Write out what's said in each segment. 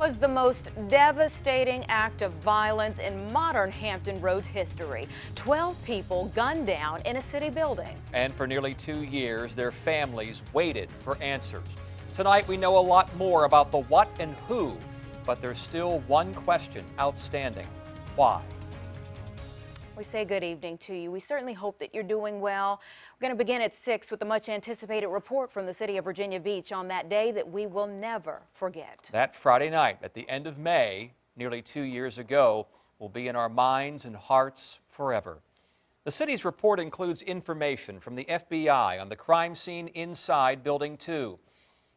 Was the most devastating act of violence in modern Hampton Roads history. 12 people gunned down in a city building. And for nearly 2 years, their families waited for answers. Tonight, we know a lot more about the what and who, but there's still one question outstanding. Why? We say good evening to you. We certainly hope that you're doing well. We're going to begin at 6 with a much anticipated report from the city of Virginia Beach on that day that we will never forget. That Friday night at the end of May, nearly 2 years ago, will be in our minds and hearts forever. The city's report includes information from the FBI on the crime scene inside Building 2.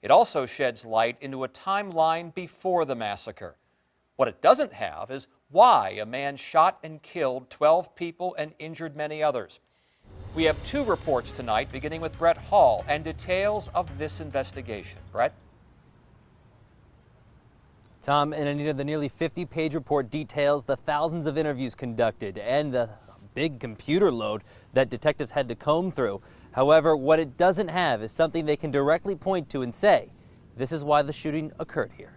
It also sheds light into a timeline before the massacre. What it doesn't have is why a man shot and killed 12 people and injured many others. We have 2 reports tonight, beginning with Brett Hall and details of this investigation. Brett? Tom and Anita, the nearly 50-page report details the thousands of interviews conducted and the big computer load that detectives had to comb through. However, what it doesn't have is something they can directly point to and say, this is why the shooting occurred here.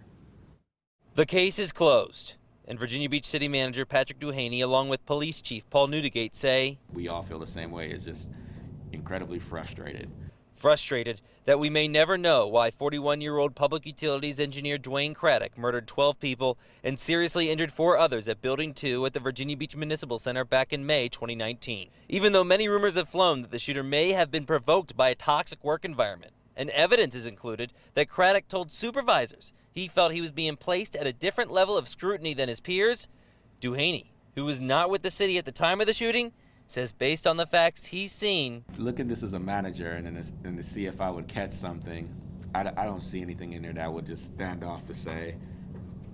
The case is closed, and Virginia Beach City Manager Patrick Duhaney, along with Police Chief Paul Newdigate, say, we all feel the same way. It's just incredibly frustrated. Frustrated that we may never know why 41-year-old public utilities engineer Dwayne Craddock murdered 12 people and seriously injured 4 others at Building 2 at the Virginia Beach Municipal Center back in May 2019. Even though many rumors have flown that the shooter may have been provoked by a toxic work environment, and evidence is included that Craddock told supervisors he felt he was being placed at a different level of scrutiny than his peers, Duhaney, who was not with the city at the time of the shooting, says based on the facts he's seen. Look at this as a manager and to see if I would catch something. I don't see anything in there that would just stand off to say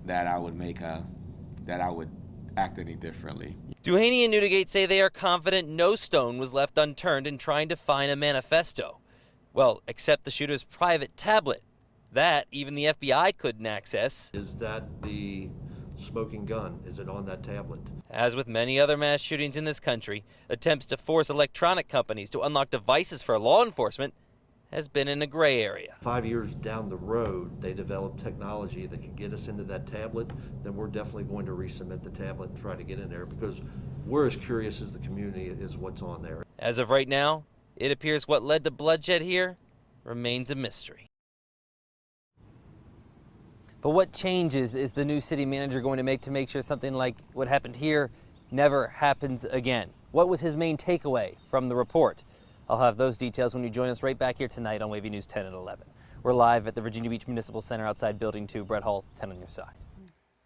that I would act any differently. Duhaney and Newdigate say they are confident no stone was left unturned in trying to find a manifesto. Well, except the shooter's private tablet. That even the FBI couldn't access. Is that the smoking gun? Is it on that tablet? As with many other mass shootings in this country, attempts to force electronic companies to unlock devices for law enforcement has been in a gray area. 5 years down the road, they develop technology that can get us into that tablet, then we're definitely going to resubmit the tablet and try to get in there, because we're as curious as the community is what's on there. As of right now, it appears what led to bloodshed here remains a mystery. But what changes is the new city manager going to make sure something like what happened here never happens again? What was his main takeaway from the report? I'll have those details when you join us right back here tonight on WAVY News 10 and 11. We're live at the Virginia Beach Municipal Center outside Building 2. Brett Hall, 10 on your side.